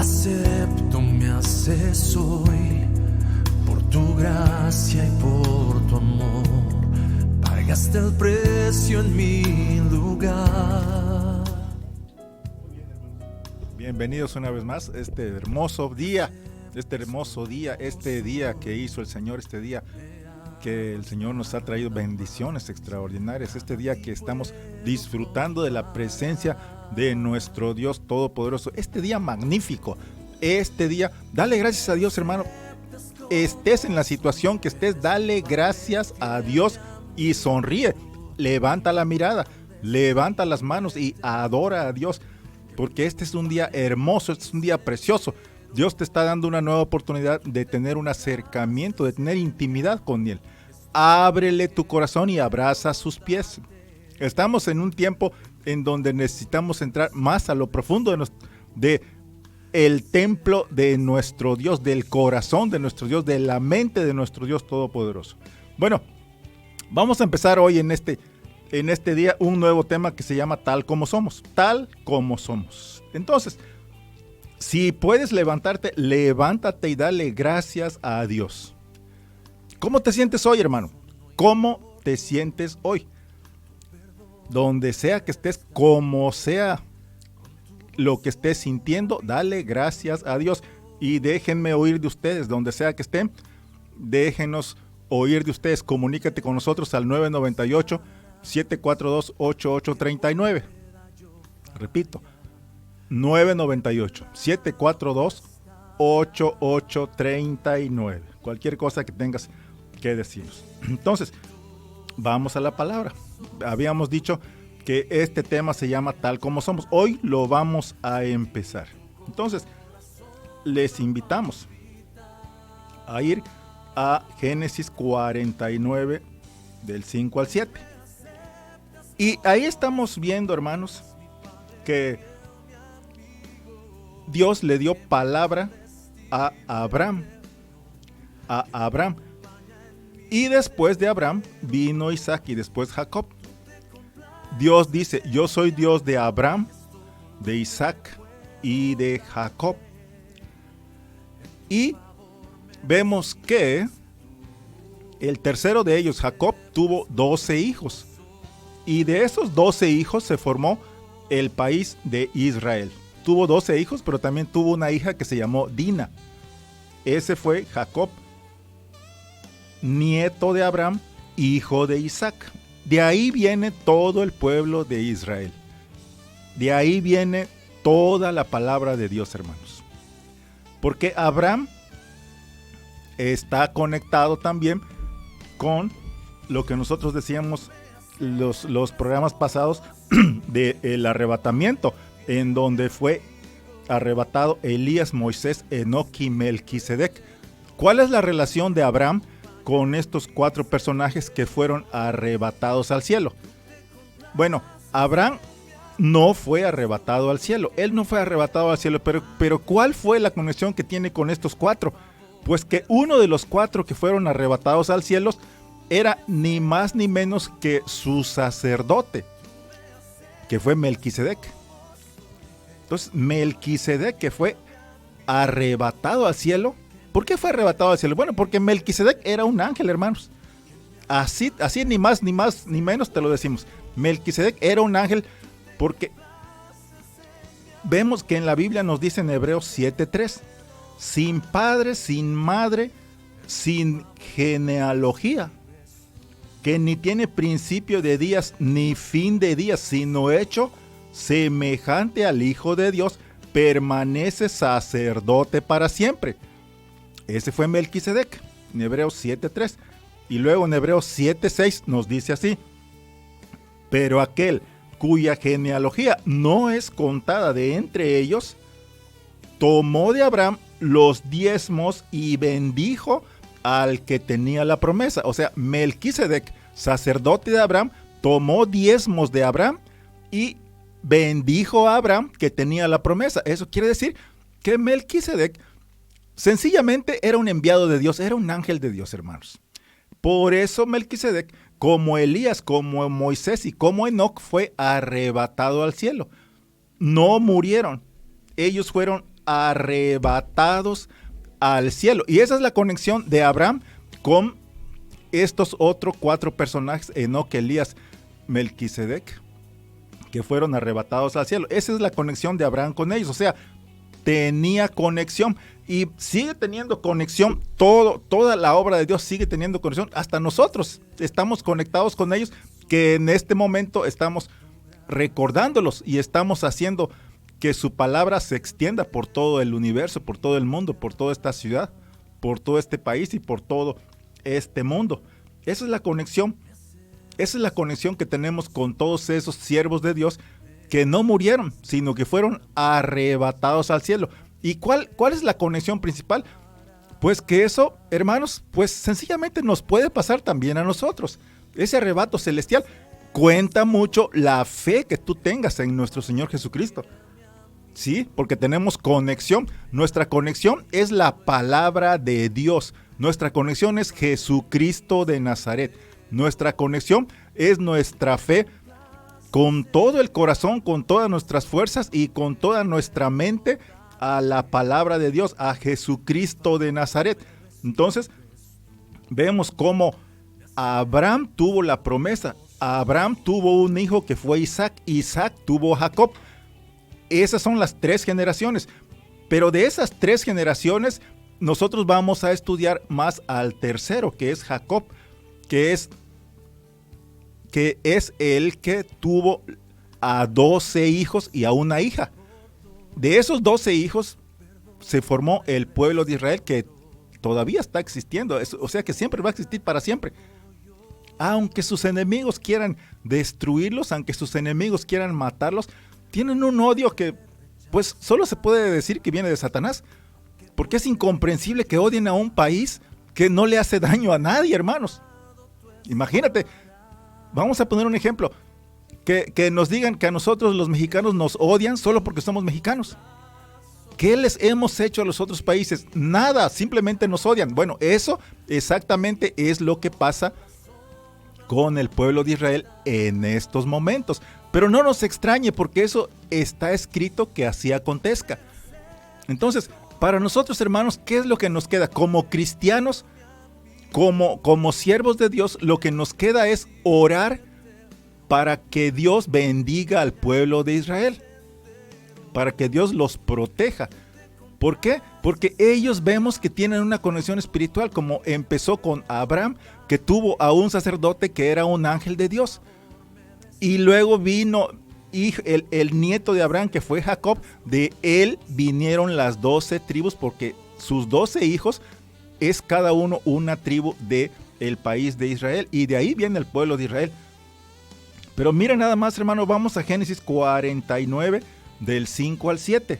acepto, me haces hoy, por tu gracia y por tu amor, pagaste el precio en mi lugar. Bienvenidos una vez más a este hermoso día, este día que hizo el Señor, este día que el Señor nos ha traído bendiciones extraordinarias, este día que estamos disfrutando de la presencia de nuestro Dios Todopoderoso, este día magnífico, este día, dale gracias a Dios, hermano, estés en la situación que estés, dale gracias a Dios y sonríe, levanta la mirada, levanta las manos y adora a Dios, porque este es un día hermoso, este es un día precioso. Dios te está dando una nueva oportunidad de tener un acercamiento, de tener intimidad con Él. Ábrele tu corazón y abraza sus pies. Estamos en un tiempo en donde necesitamos entrar más a lo profundo de el templo de nuestro Dios, del corazón de nuestro Dios, de la mente de nuestro Dios Todopoderoso. Bueno, vamos a empezar hoy en este día un nuevo tema que se llama Tal como somos. Tal como somos. Entonces, si puedes levantarte, levántate y dale gracias a Dios. ¿Cómo te sientes hoy, hermano? ¿Cómo te sientes hoy? Donde sea que estés, como sea lo que estés sintiendo, dale gracias a Dios. Y déjenme oír de ustedes, donde sea que estén, déjenos oír de ustedes. Comunícate con nosotros al 998-742-8839. Repito. 998-742-8839. Cualquier cosa que tengas que decirnos. Entonces, vamos a la palabra. Habíamos dicho que este tema se llama Tal como somos. Hoy lo vamos a empezar. Entonces, les invitamos a ir a Génesis 49, del 5 al 7. Y ahí estamos viendo, hermanos, que Dios le dio palabra a Abraham. Y después de Abraham vino Isaac y después Jacob. Dios dice, yo soy Dios de Abraham, de Isaac y de Jacob. Y vemos que el tercero de ellos, Jacob, tuvo 12 hijos. Y de esos 12 hijos se formó el país de Israel. Tuvo 12 hijos, pero también tuvo una hija que se llamó Dina. Ese fue Jacob, nieto de Abraham, hijo de Isaac. De ahí viene todo el pueblo de Israel. De ahí viene toda la palabra de Dios, hermanos. Porque Abraham está conectado también con lo que nosotros decíamos los programas pasados del arrebatamiento, en donde fue arrebatado Elías, Moisés, Enoc y Melquisedec. ¿Cuál es la relación de Abraham con estos 4 personajes que fueron arrebatados al cielo? Bueno, Abraham no fue arrebatado al cielo. Él no fue arrebatado al cielo, pero ¿cuál fue la conexión que tiene con estos 4? Pues que uno de los 4 que fueron arrebatados al cielo era ni más ni menos que su sacerdote, que fue Melquisedec. Entonces, Melquisedec, que fue arrebatado al cielo. ¿Por qué fue arrebatado al cielo? Bueno, porque Melquisedec era un ángel, hermanos. Así ni más ni menos te lo decimos. Melquisedec era un ángel, porque vemos que en la Biblia nos dice en Hebreos 7:3, sin padre, sin madre, sin genealogía, que ni tiene principio de días ni fin de días, sino hecho semejante al Hijo de Dios, permanece sacerdote para siempre. Ese fue Melquisedec, en Hebreos 7:3. Y luego en Hebreos 7:6 nos dice así: pero aquel cuya genealogía no es contada de entre ellos, tomó de Abraham los diezmos y bendijo al que tenía la promesa. O sea, Melquisedec, sacerdote de Abraham, tomó diezmos de Abraham y bendijo a Abraham que tenía la promesa. Eso quiere decir que Melquisedec sencillamente era un enviado de Dios, era un ángel de Dios, hermanos. Por eso Melquisedec, como Elías, como Moisés y como Enoc, fue arrebatado al cielo. No murieron. Ellos fueron arrebatados al cielo. Y esa es la conexión de Abraham con estos otros 4 personajes, Enoc, Elías, Melquisedec, que fueron arrebatados al cielo. Esa es la conexión de Abraham con ellos. O sea, tenía conexión y sigue teniendo conexión. Toda la obra de Dios sigue teniendo conexión. Hasta nosotros estamos conectados con ellos, que en este momento estamos recordándolos y estamos haciendo que su palabra se extienda por todo el universo, por todo el mundo, por toda esta ciudad, por todo este país y por todo este mundo. Esa es la conexión. Esa es la conexión que tenemos con todos esos siervos de Dios que no murieron, sino que fueron arrebatados al cielo. ¿Y cuál es la conexión principal? Pues que eso, hermanos, pues sencillamente nos puede pasar también a nosotros. Ese arrebato celestial cuenta mucho la fe que tú tengas en nuestro Señor Jesucristo. Sí, porque tenemos conexión. Nuestra conexión es la palabra de Dios. Nuestra conexión es Jesucristo de Nazaret. Nuestra conexión es nuestra fe con todo el corazón, con todas nuestras fuerzas y con toda nuestra mente a la palabra de Dios, a Jesucristo de Nazaret. Entonces, vemos cómo Abraham tuvo la promesa. Abraham tuvo un hijo que fue Isaac. Isaac tuvo a Jacob. Esas son las 3 generaciones. Pero de esas 3 generaciones, nosotros vamos a estudiar más al tercero, que es Jacob, que es el que tuvo a 12 hijos y a una hija. De esos 12 hijos se formó el pueblo de Israel, que todavía está existiendo. O sea que siempre va a existir para siempre. Aunque sus enemigos quieran destruirlos, aunque sus enemigos quieran matarlos, tienen un odio que pues solo se puede decir que viene de Satanás. Porque es incomprensible que odien a un país que no le hace daño a nadie, hermanos. Imagínate, vamos a poner un ejemplo. Que nos digan que a nosotros los mexicanos nos odian solo porque somos mexicanos. ¿Qué les hemos hecho a los otros países? Nada, simplemente nos odian. Bueno, eso exactamente es lo que pasa con el pueblo de Israel en estos momentos. Pero no nos extrañe, porque eso está escrito que así acontezca. Entonces, para nosotros, hermanos, ¿qué es lo que nos queda? Como cristianos, como siervos de Dios, lo que nos queda es orar para que Dios bendiga al pueblo de Israel, para que Dios los proteja. ¿Por qué? Porque ellos vemos que tienen una conexión espiritual, como empezó con Abraham, que tuvo a un sacerdote que era un ángel de Dios. Y luego vino el nieto de Abraham, que fue Jacob. De él vinieron las 12 tribus, porque sus 12 hijos es cada uno una tribu del país de Israel. Y de ahí viene el pueblo de Israel. Pero miren nada más, hermano, vamos a Génesis 49, del 5 al 7.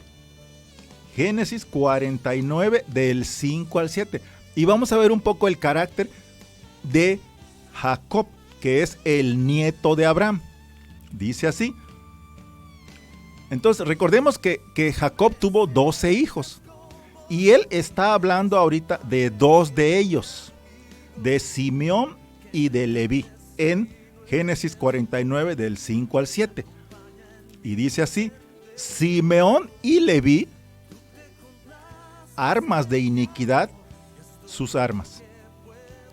Génesis 49, del 5 al 7. Y vamos a ver un poco el carácter de Jacob, que es el nieto de Abraham. Dice así. Entonces, recordemos que Jacob tuvo 12 hijos. Y él está hablando ahorita de 2 de ellos, de Simeón y de Leví, en Génesis 49, del 5 al 7. Y dice así: Simeón y Leví, armas de iniquidad, sus armas.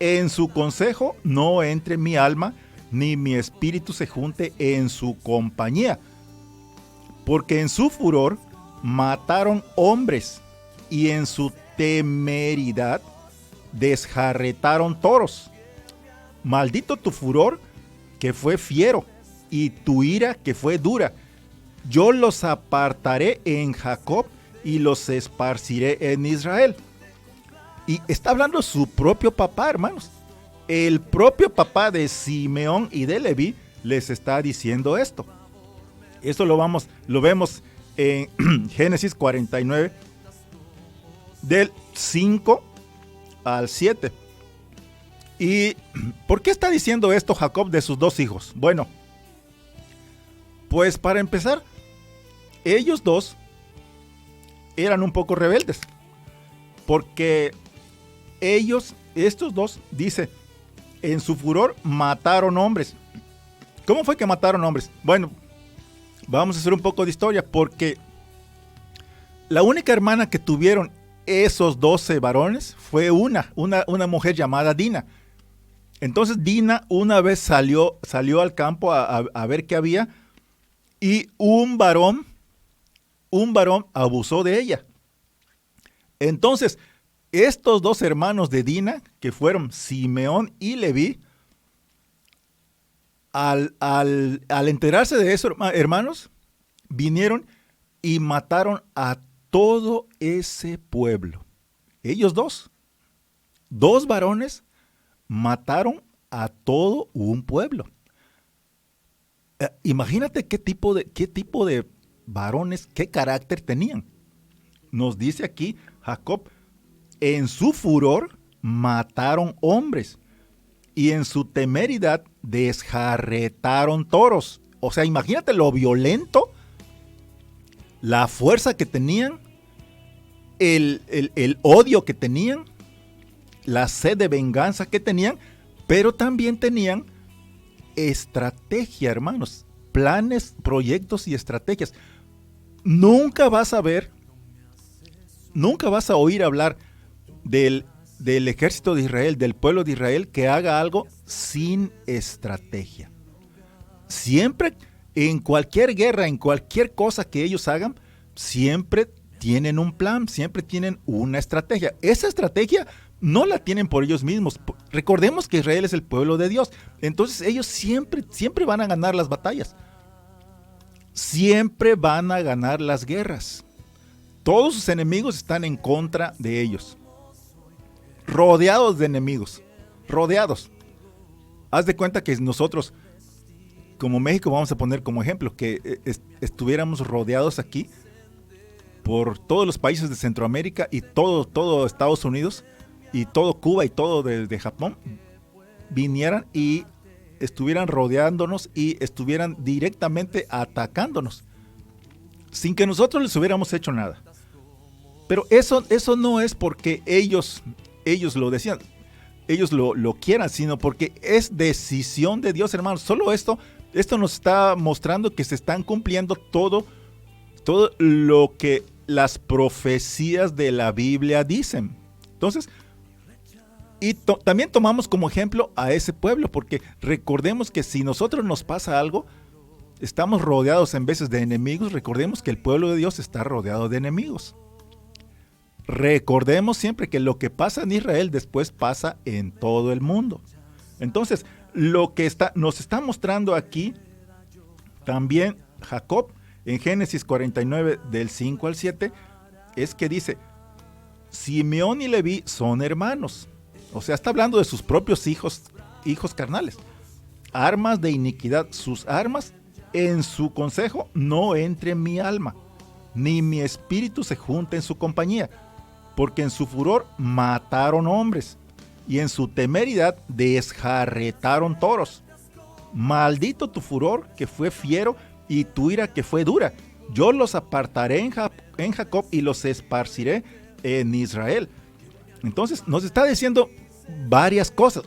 En su consejo no entre mi alma, ni mi espíritu se junte en su compañía. Porque en su furor mataron hombres, y en su temeridad desjarretaron toros. Maldito tu furor, que fue fiero, y tu ira, que fue dura. Yo los apartaré en Jacob y los esparciré en Israel. Y está hablando su propio papá, hermanos. El propio papá de Simeón y de Leví les está diciendo esto. Esto lo vemos en Génesis 49, del 5 al 7. ¿Y por qué está diciendo esto Jacob de sus 2 hijos? Bueno, pues para empezar, ellos 2 eran un poco rebeldes. Porque estos 2, dice, en su furor mataron hombres. ¿Cómo fue que mataron hombres? Bueno, vamos a hacer un poco de historia, porque La única hermana que tuvieron esos 12 varones fue una mujer llamada Dina. Entonces Dina una vez salió al campo a ver qué había, y un varón abusó de ella. Entonces, estos 2 hermanos de Dina, que fueron Simeón y Leví, al enterarse de eso, hermanos, vinieron y mataron a todo ese pueblo. Ellos dos varones, mataron a todo un pueblo. Imagínate qué tipo de varones, qué carácter tenían. Nos dice aquí Jacob: en su furor mataron hombres, y en su temeridad desjarretaron toros. O sea, imagínate lo violento, la fuerza que tenían, el odio que tenían, la sed de venganza que tenían, pero también tenían estrategia, hermanos, planes, proyectos y estrategias. Nunca vas a oír hablar del ejército de Israel, del pueblo de Israel, que haga algo sin estrategia. Siempre, en cualquier guerra, en cualquier cosa que ellos hagan, siempre tienen un plan, siempre tienen una estrategia. Esa estrategia no la tienen por ellos mismos. Recordemos que Israel es el pueblo de Dios. Entonces ellos siempre van a ganar las batallas. Siempre van a ganar las guerras. Todos sus enemigos están en contra de ellos. Rodeados de enemigos. Rodeados. Haz de cuenta que nosotros, como México, vamos a poner como ejemplo, que estuviéramos rodeados aquí por todos los países de Centroamérica y todo Estados Unidos y todo Cuba y todo de Japón, vinieran y estuvieran rodeándonos y estuvieran directamente atacándonos, sin que nosotros les hubiéramos hecho nada. Pero eso no es porque ellos lo decían, ellos lo quieran, sino porque es decisión de Dios, hermanos. Solo esto nos está mostrando que se están cumpliendo todo lo que las profecías de la Biblia dicen. Entonces, y también tomamos como ejemplo a ese pueblo, porque recordemos que si nosotros nos pasa algo, estamos rodeados en veces de enemigos. Recordemos que el pueblo de Dios está rodeado de enemigos. Recordemos siempre que lo que pasa en Israel después pasa en todo el mundo. Entonces, lo que nos está mostrando aquí también Jacob en Génesis 49 del 5 al 7 es que dice: Simeón y Leví son hermanos. O sea, está hablando de sus propios hijos carnales. Armas de iniquidad, sus armas, en su consejo no entre mi alma, ni mi espíritu se junte en su compañía, porque en su furor mataron hombres, y en su temeridad desjarretaron toros. Maldito tu furor, que fue fiero, y tu ira, que fue dura. Yo los apartaré en Jacob y los esparciré en Israel. Entonces nos está diciendo varias cosas.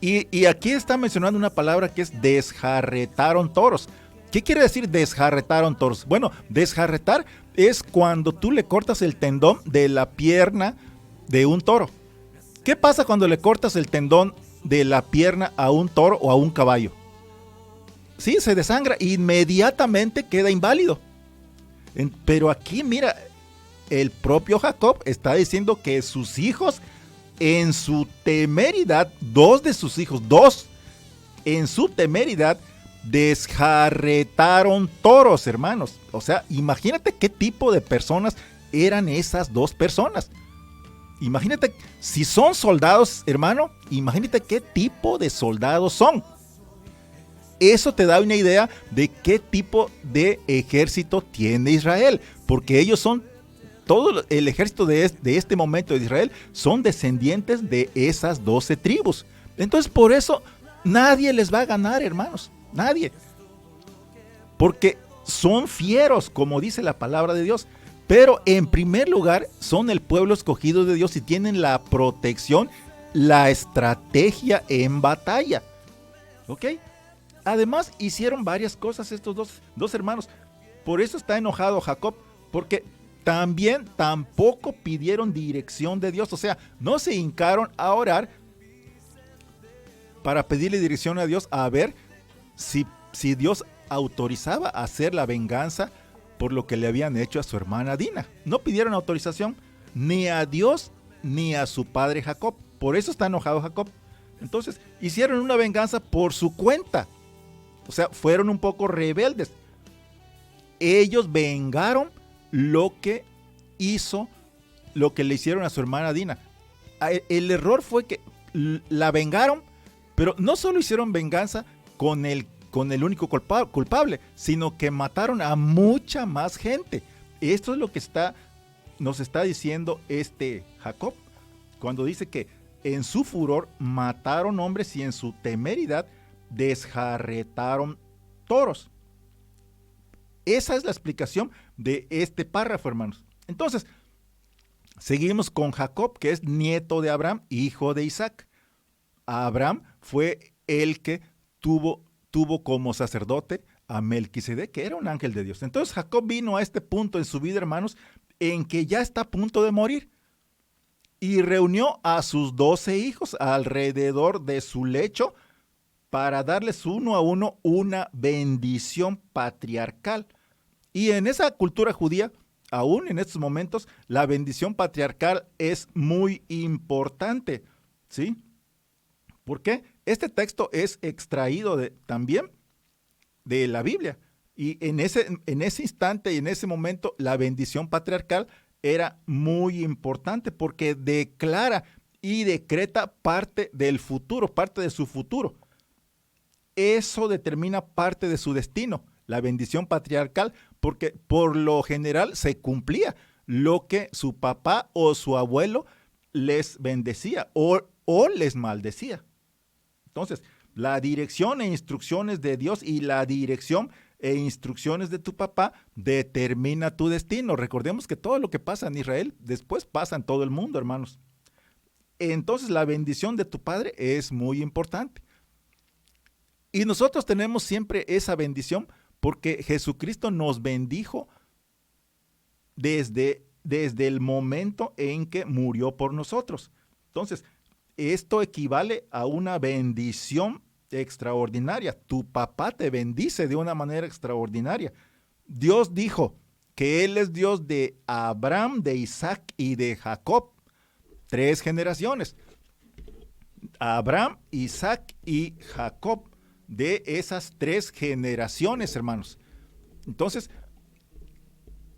y aquí está mencionando una palabra que es desjarretaron toros. ¿Qué quiere decir desjarretaron toros? Bueno, desjarretar es cuando tú le cortas el tendón de la pierna de un toro. ¿Qué pasa cuando le cortas el tendón de la pierna a un toro o a un caballo? Sí, se desangra, inmediatamente queda inválido. Pero aquí, mira, el propio Jacob está diciendo que sus hijos, en su temeridad, dos en su temeridad, desjarretaron toros, hermanos. O sea, imagínate qué tipo de personas eran esas 2 personas. Imagínate, si son soldados, hermano, imagínate qué tipo de soldados son. Eso te da una idea de qué tipo de ejército tiene Israel, porque ellos son, todo el ejército de este momento de Israel son descendientes de esas 12 tribus. Entonces, por eso nadie les va a ganar, hermanos, nadie. Porque son fieros, como dice la palabra de Dios. Pero en primer lugar son el pueblo escogido de Dios y tienen la protección, la estrategia en batalla. ¿Ok? Además hicieron varias cosas estos dos hermanos. Por eso está enojado Jacob, Porque también tampoco pidieron dirección de Dios. O sea, no se hincaron a orar para pedirle dirección a Dios a ver si Dios autorizaba a hacer la venganza por lo que le habían hecho a su hermana Dina. No pidieron autorización ni a Dios ni a su padre Jacob. Por eso está enojado Jacob. Entonces, hicieron una venganza por su cuenta. O sea, fueron un poco rebeldes. Ellos vengaron lo que hizo, lo que le hicieron a su hermana Dina. El error fue que la vengaron, pero no solo hicieron venganza con el único culpable, sino que mataron a mucha más gente. Esto es lo que nos está diciendo Jacob, cuando dice que en su furor mataron hombres y en su temeridad desjarretaron toros. Esa es la explicación de este párrafo, hermanos. Entonces, seguimos con Jacob, que es nieto de Abraham, hijo de Isaac. Abraham fue el que tuvo como sacerdote a Melquisedec, que era un ángel de Dios. Entonces Jacob vino a este punto en su vida, hermanos, en que ya está a punto de morir. Y reunió a sus 12 hijos alrededor de su lecho para darles uno a uno una bendición patriarcal. Y en esa cultura judía, aún en estos momentos, la bendición patriarcal es muy importante, ¿sí? ¿Por qué? Este texto es extraído también de la Biblia. Y en ese instante y en ese momento, la bendición patriarcal era muy importante porque declara y decreta parte del futuro, parte de su futuro. Eso determina parte de su destino, la bendición patriarcal, porque por lo general se cumplía lo que su papá o su abuelo les bendecía o les maldecía. Entonces, la dirección e instrucciones de Dios y la dirección e instrucciones de tu papá determina tu destino. Recordemos que todo lo que pasa en Israel después pasa en todo el mundo, hermanos. Entonces, la bendición de tu padre es muy importante. Y nosotros tenemos siempre esa bendición porque Jesucristo nos bendijo desde el momento en que murió por nosotros. Entonces, esto equivale a una bendición extraordinaria. Tu papá te bendice de una manera extraordinaria. Dios dijo que Él es Dios de Abraham, de Isaac y de Jacob. 3 generaciones. Abraham, Isaac y Jacob. De esas 3 generaciones, hermanos. Entonces,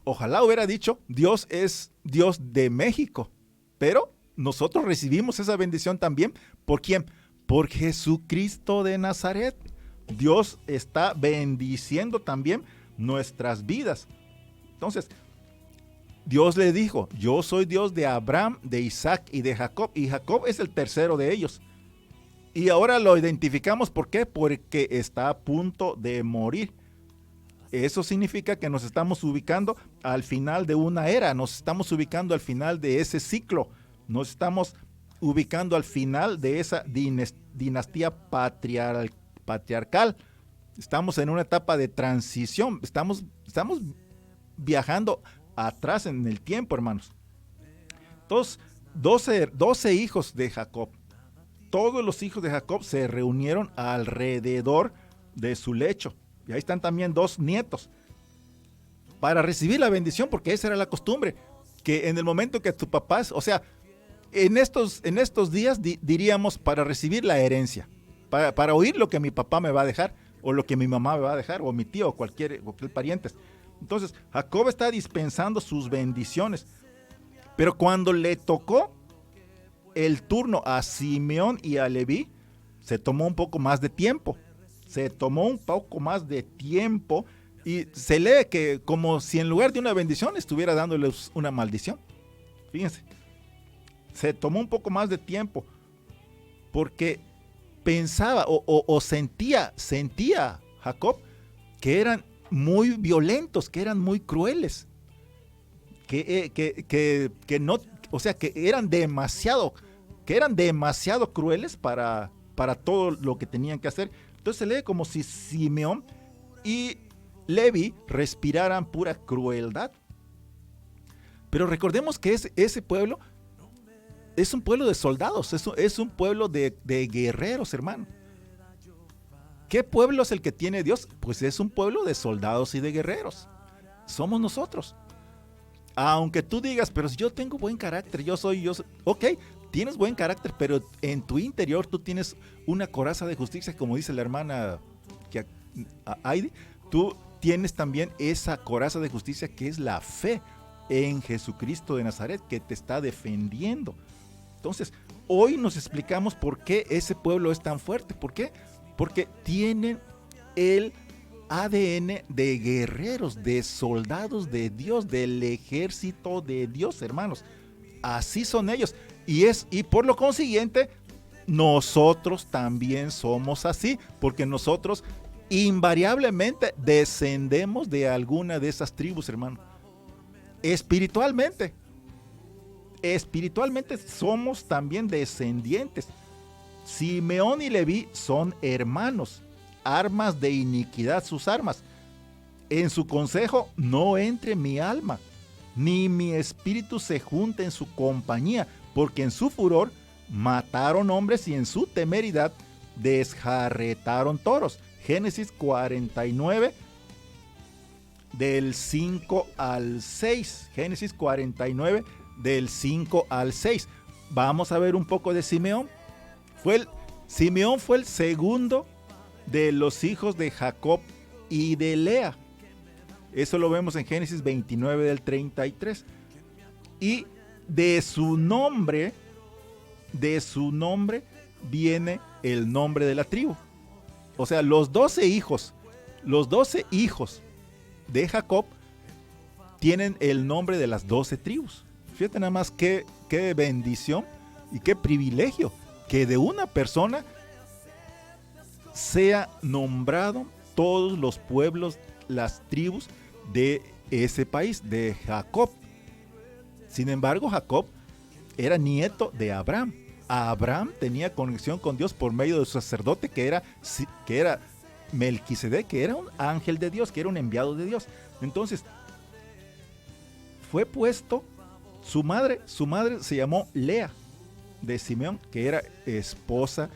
ojalá hubiera dicho, Dios es Dios de México. Pero nosotros recibimos esa bendición también. ¿Por quién? Por Jesucristo de Nazaret. Dios está bendiciendo también nuestras vidas. Entonces, Dios le dijo, yo soy Dios de Abraham, de Isaac y de Jacob. Y Jacob es el tercero de ellos. Y ahora lo identificamos, ¿por qué? Porque está a punto de morir. Eso significa que nos estamos ubicando al final de una era, nos estamos ubicando al final de ese ciclo, nos estamos ubicando al final de esa dinastía patriarcal. Estamos en una etapa de transición, estamos viajando atrás en el tiempo, hermanos. Entonces, 12 hijos de Jacob. Todos los hijos de Jacob se reunieron alrededor de su lecho. Y ahí están también 2 nietos. Para recibir la bendición, porque esa era la costumbre. Que en el momento que tu papá, o sea, en estos días diríamos para recibir la herencia. Para oír lo que mi papá me va a dejar, o lo que mi mamá me va a dejar, o mi tío, o cualquier pariente. Entonces, Jacob está dispensando sus bendiciones. Pero cuando le tocó el turno a Simeón y a Leví, se tomó un poco más de tiempo. Y se lee que como si en lugar de una bendición estuviera dándoles una maldición. Fíjense, se tomó un poco más de tiempo porque pensaba o sentía Jacob que eran muy violentos, que eran muy crueles, que no, o sea, que eran demasiado crueles para todo lo que tenían que hacer. Entonces se lee como si Simeón y Levi respiraran pura crueldad. Pero recordemos que ese pueblo es un pueblo de soldados, es un pueblo de guerreros, hermano. ¿Qué pueblo es el que tiene Dios? Pues es un pueblo de soldados y de guerreros. Somos nosotros. Aunque tú digas, pero si yo tengo buen carácter, yo soy, ok, tienes buen carácter, pero en tu interior tú tienes una coraza de justicia, como dice la hermana Heidi, tú tienes también esa coraza de justicia que es la fe en Jesucristo de Nazaret, que te está defendiendo. Entonces, hoy nos explicamos por qué ese pueblo es tan fuerte. ¿Por qué? Porque tienen el ADN de guerreros, de soldados de Dios, del ejército de Dios, hermanos. Así son ellos. Y por lo consiguiente, nosotros también somos así, porque nosotros invariablemente descendemos de alguna de esas tribus, hermano. Espiritualmente somos también descendientes. Simeón y Leví son hermanos, armas de iniquidad sus armas. En su consejo no entre mi alma, ni mi espíritu se junte en su compañía, porque en su furor mataron hombres y en su temeridad desjarretaron toros. Génesis 49, del 5 al 6. Génesis 49, del 5 al 6. Vamos a ver un poco de Simeón. Simeón fue el segundo de los hijos de Jacob y de Lea. Eso lo vemos en Génesis 29 del 33. Y de su nombre viene el nombre de la tribu. O sea, los 12 hijos de Jacob tienen el nombre de las 12 tribus. Fíjate nada más qué bendición y qué privilegio que de una persona sea nombrado todos los pueblos, las tribus de ese país, de Jacob. Sin embargo, Jacob era nieto de Abraham. Abraham tenía conexión con Dios por medio de su sacerdote que era Melquisedec, que era un ángel de Dios, que era un enviado de Dios. Entonces, fue puesto, su madre se llamó Lea de Simeón, que era esposa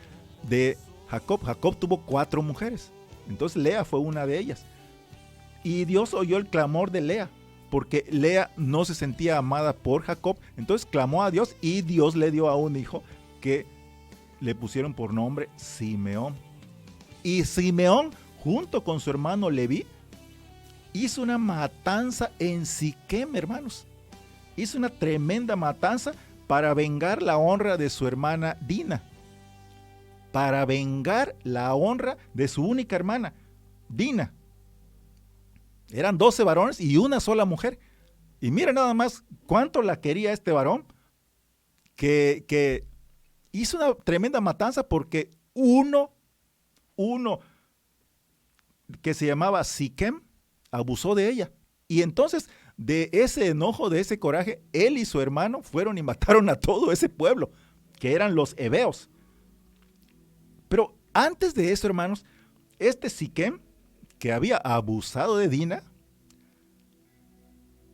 de Jacob. Jacob tuvo 4 mujeres, entonces Lea fue una de ellas. Y Dios oyó el clamor de Lea, porque Lea no se sentía amada por Jacob, entonces clamó a Dios y Dios le dio a un hijo que le pusieron por nombre Simeón. Y Simeón, junto con su hermano Leví, hizo una matanza en Siquem, hermanos. Hizo una tremenda matanza para vengar la honra de su hermana Dina. Para vengar la honra de su única hermana, Dina. Eran 12 varones y una sola mujer. Y mira nada más cuánto la quería este varón, que hizo una tremenda matanza porque uno que se llamaba Siquem abusó de ella. Y entonces, de ese enojo, de ese coraje, él y su hermano fueron y mataron a todo ese pueblo, que eran los heveos. Pero antes de eso, hermanos, este Siquem, que había abusado de Dina,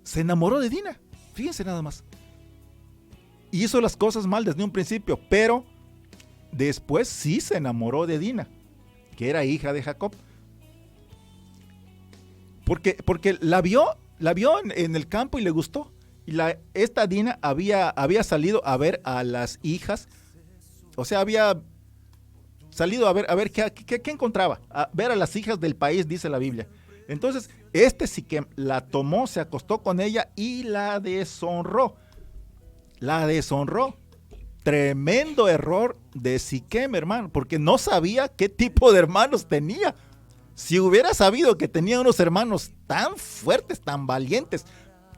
se enamoró de Dina. Fíjense nada más. Hizo las cosas mal desde un principio, pero después sí se enamoró de Dina, que era hija de Jacob. Porque la vio en el campo y le gustó. Y esta Dina había salido a ver a las hijas, o sea, había salido a ver qué encontraba, a ver a las hijas del país, dice la Biblia. Entonces, Siquem la tomó, se acostó con ella y la deshonró. Tremendo error de Siquem, hermano, porque no sabía qué tipo de hermanos tenía. Si hubiera sabido que tenía unos hermanos tan fuertes, tan valientes,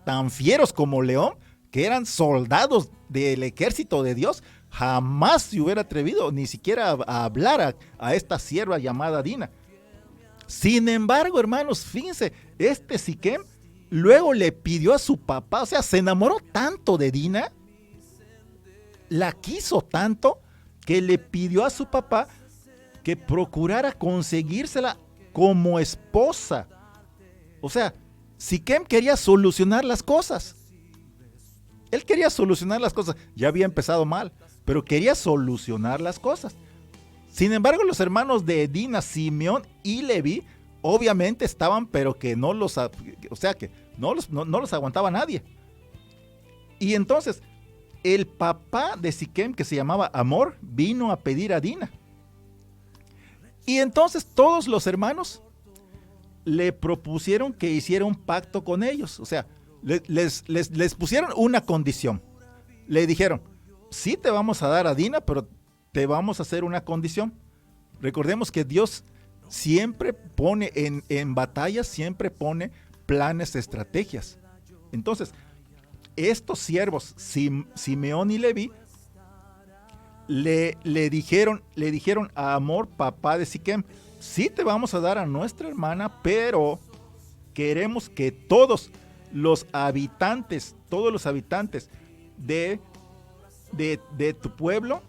tan fieros como León, que eran soldados del ejército de Dios, jamás se hubiera atrevido ni siquiera a hablar a esta sierva llamada Dina. Sin embargo, hermanos, fíjense, Siquem luego le pidió a su papá, o sea, se enamoró tanto de Dina, la quiso tanto, que le pidió a su papá que procurara conseguírsela como esposa. O sea, Siquem quería solucionar las cosas. Él quería solucionar las cosas. Ya había empezado mal, pero quería solucionar las cosas. Sin embargo, los hermanos de Dina, Simeón y Leví, obviamente estaban, pero que no los, o sea, que no los aguantaba nadie. Y entonces, el papá de Siquem, que se llamaba Amor, vino a pedir a Dina. Y entonces todos los hermanos le propusieron que hiciera un pacto con ellos. O sea, les pusieron una condición. Le dijeron, sí te vamos a dar a Dina, pero te vamos a hacer una condición. Recordemos que Dios siempre pone en batallas, siempre pone planes, estrategias. Entonces, estos siervos, Simeón y Leví, le dijeron a Amor, papá de Siquem, sí te vamos a dar a nuestra hermana, pero queremos que todos los habitantes de tu pueblo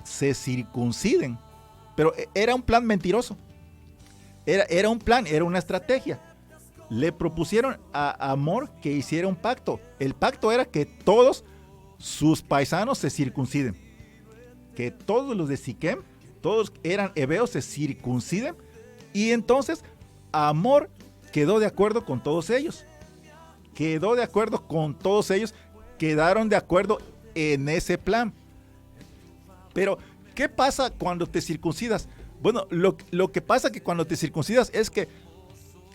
se circunciden. Pero era un plan mentiroso. Era un plan, era una estrategia. Le propusieron a Amor que hiciera un pacto. El pacto era que todos sus paisanos se circunciden. Que todos los de Siquem, todos eran heveos, se circunciden. Y entonces Amor quedó de acuerdo con todos ellos. Quedaron de acuerdo en ese plan. Pero, ¿qué pasa cuando te circuncidas? Bueno, lo que pasa que cuando te circuncidas es que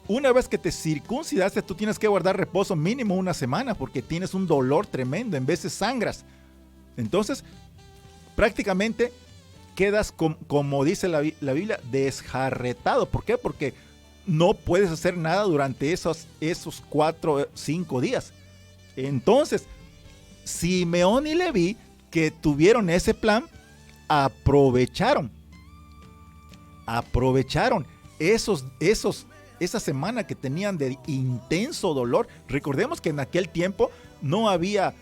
una vez que te circuncidaste, tú tienes que guardar reposo mínimo una semana porque tienes un dolor tremendo, en veces sangras. Entonces, prácticamente quedas, como dice la Biblia, desjarretado. ¿Por qué? Porque no puedes hacer nada durante esos 4 o 5 días. Entonces, Simeón y Leví, que tuvieron ese plan, aprovecharon esa semana que tenían de intenso dolor. Recordemos que en aquel tiempo no había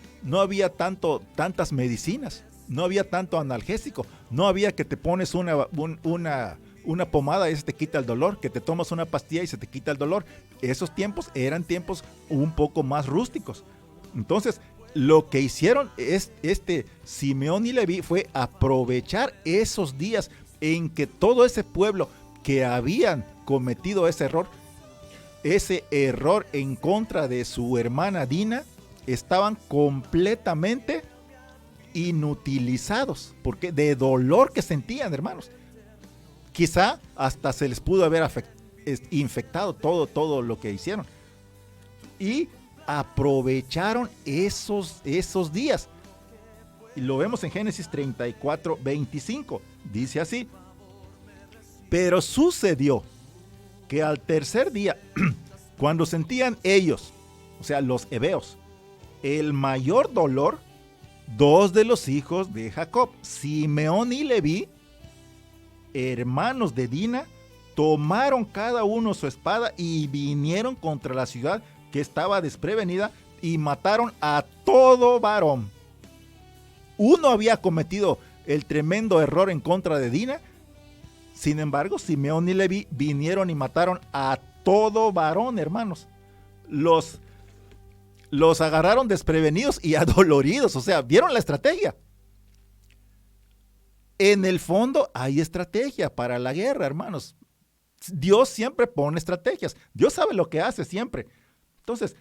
tantas medicinas, no había tanto analgésico, no había que te pones una pomada y se te quita el dolor, que te tomas una pastilla y se te quita el dolor. Esos tiempos eran tiempos un poco más rústicos. Entonces, lo que hicieron Simeón y Leví fue aprovechar esos días en que todo ese pueblo que habían cometido ese error en contra de su hermana Dina, estaban completamente inutilizados, porque de dolor que sentían, hermanos. Quizá hasta se les pudo haber infectado todo lo que hicieron. Y aprovecharon esos días. Y lo vemos en Génesis 34, 25. Dice así: pero sucedió que al tercer día, cuando sentían ellos, o sea, los heveos, el mayor dolor, 2 de los hijos de Jacob, Simeón y Leví, hermanos de Dina, tomaron cada uno su espada y vinieron contra la ciudad que estaba desprevenida y mataron a todo varón. Uno había cometido el tremendo error en contra de Dina. Sin embargo, Simeón y Leví vinieron y mataron a todo varón, hermanos. Los agarraron desprevenidos y adoloridos. O sea, ¿vieron la estrategia? En el fondo hay estrategia para la guerra, hermanos. Dios siempre pone estrategias. Dios sabe lo que hace siempre. Entonces,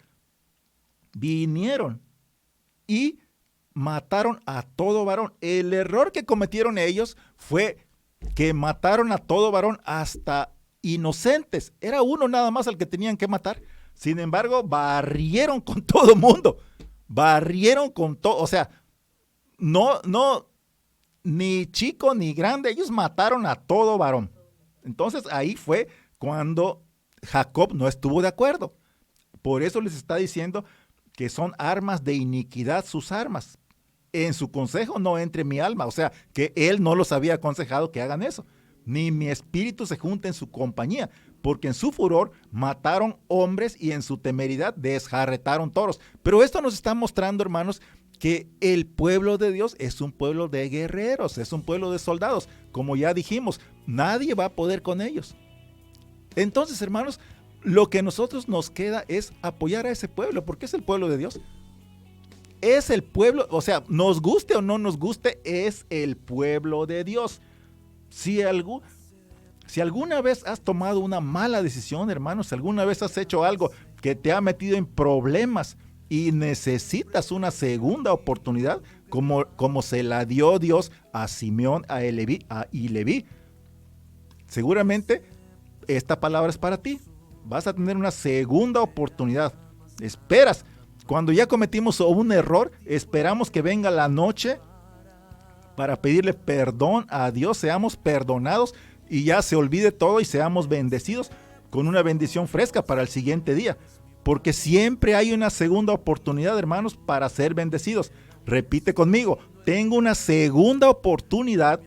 vinieron y mataron a todo varón. El error que cometieron ellos fue que mataron a todo varón, hasta inocentes. Era uno nada más al que tenían que matar. Sin embargo, barrieron con todo mundo. Barrieron con todo. O sea, no, ni chico ni grande. Ellos mataron a todo varón. Entonces ahí fue cuando Jacob no estuvo de acuerdo. Por eso les está diciendo que son armas de iniquidad sus armas. En su consejo no entre mi alma. O sea, que él no los había aconsejado que hagan eso. Ni mi espíritu se junte en su compañía. Porque en su furor mataron hombres y en su temeridad desjarretaron toros. Pero esto nos está mostrando, hermanos, que el pueblo de Dios es un pueblo de guerreros, es un pueblo de soldados. Como ya dijimos, nadie va a poder con ellos. Entonces, hermanos, lo que a nosotros nos queda es apoyar a ese pueblo, porque es el pueblo de Dios. es el pueblo, o sea, nos guste o no nos guste, es el pueblo de Dios. Si alguna vez has tomado una mala decisión, hermanos, si alguna vez has hecho algo que te ha metido en problemas y necesitas una segunda oportunidad, como se la dio Dios a Simeón y Leví, seguramente esta palabra es para ti. Vas a tener una segunda oportunidad. Esperas. Cuando ya cometimos un error, esperamos que venga la noche para pedirle perdón a Dios, seamos perdonados y ya se olvide todo y seamos bendecidos con una bendición fresca para el siguiente día. Porque siempre hay una segunda oportunidad, hermanos, para ser bendecidos. Repite conmigo, tengo una segunda oportunidad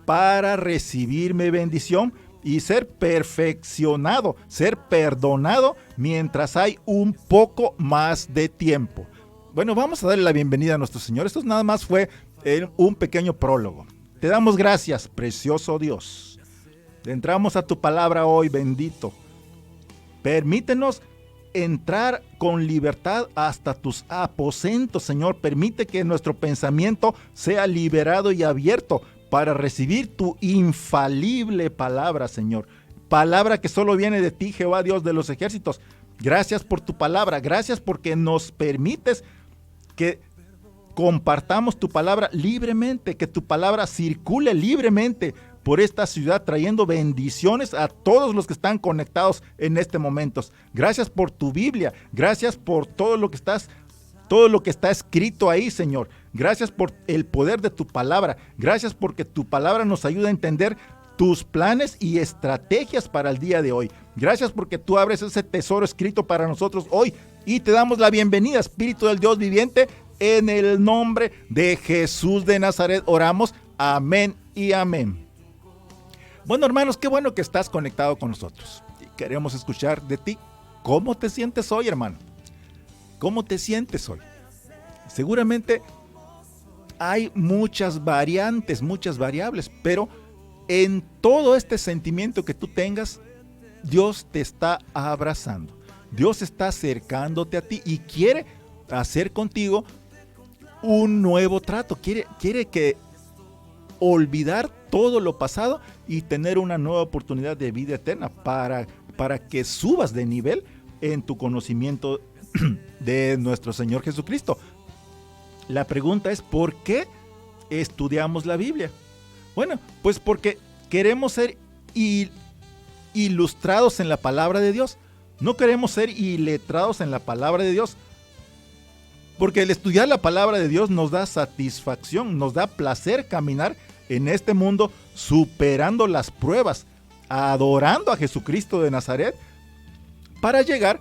para recibir mi bendición y ser perfeccionado, ser perdonado mientras hay un poco más de tiempo. Bueno, vamos a darle la bienvenida a nuestro Señor. Esto nada más fue un pequeño prólogo. Te damos gracias, precioso Dios. Entramos a tu palabra hoy, bendito. Permítenos entrar con libertad hasta tus aposentos, Señor. Permite que nuestro pensamiento sea liberado y abierto para recibir tu infalible palabra, Señor. Palabra que solo viene de ti, Jehová, Dios de los ejércitos. Gracias por tu palabra. Gracias porque nos permites que compartamos tu palabra libremente, que tu palabra circule libremente por esta ciudad, trayendo bendiciones a todos los que están conectados en este momento. Gracias por tu Biblia. Gracias por todo lo que está escrito ahí, Señor. Gracias por el poder de tu palabra. Gracias porque tu palabra nos ayuda a entender tus planes y estrategias para el día de hoy. Gracias porque tú abres ese tesoro escrito para nosotros hoy y te damos la bienvenida, Espíritu del Dios viviente. En el nombre de Jesús de Nazaret oramos. Amén y amén. Bueno, hermanos, qué bueno que estás conectado con nosotros. Y queremos escuchar de ti. ¿Cómo te sientes hoy, hermano? ¿Cómo te sientes hoy? Seguramente hay muchas variantes, muchas variables, pero en todo este sentimiento que tú tengas, Dios te está abrazando. Dios está acercándote a ti y quiere hacer contigo un nuevo trato. Quiere que olvidar todo lo pasado y tener una nueva oportunidad de vida eterna para que subas de nivel en tu conocimiento de nuestro Señor Jesucristo. La pregunta es, ¿por qué estudiamos la Biblia? Bueno, pues porque queremos ser ilustrados en la palabra de Dios. No queremos ser iletrados en la palabra de Dios. Porque el estudiar la palabra de Dios nos da satisfacción, nos da placer caminar en este mundo superando las pruebas, adorando a Jesucristo de Nazaret para llegar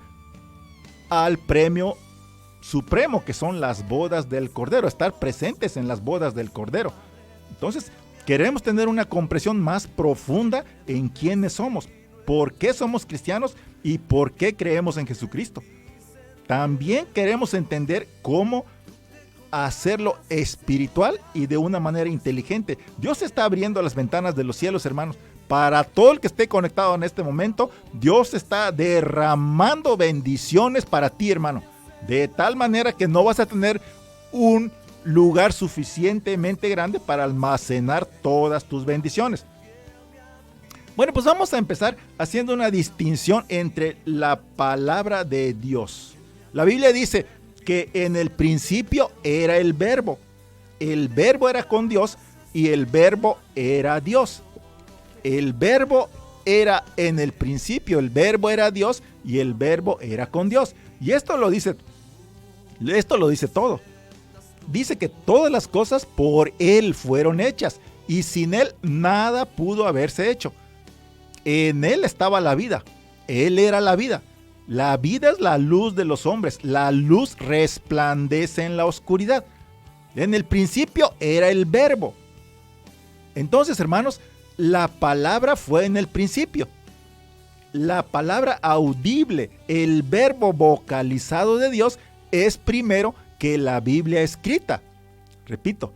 al premio supremo que son las bodas del Cordero, estar presentes en las bodas del Cordero. Entonces, queremos tener una comprensión más profunda en quiénes somos, por qué somos cristianos y por qué creemos en Jesucristo. También queremos entender cómo hacerlo espiritual y de una manera inteligente. Dios está abriendo las ventanas de los cielos, hermanos. Para todo el que esté conectado en este momento, Dios está derramando bendiciones para ti, hermano. De tal manera que no vas a tener un lugar suficientemente grande para almacenar todas tus bendiciones. Bueno, pues vamos a empezar haciendo una distinción entre la palabra de Dios. La Biblia dice que en el principio era el verbo. El verbo era con Dios y el verbo era Dios. El verbo era en el principio, el verbo era Dios y el verbo era con Dios. Y esto lo dice todo. Dice que todas las cosas por Él fueron hechas y sin Él nada pudo haberse hecho. En Él estaba la vida. Él era la vida. La vida es la luz de los hombres. La luz resplandece en la oscuridad. En el principio era el verbo. Entonces, hermanos, la palabra fue en el principio. La palabra audible, el verbo vocalizado de Dios, es primero que la Biblia escrita. Repito,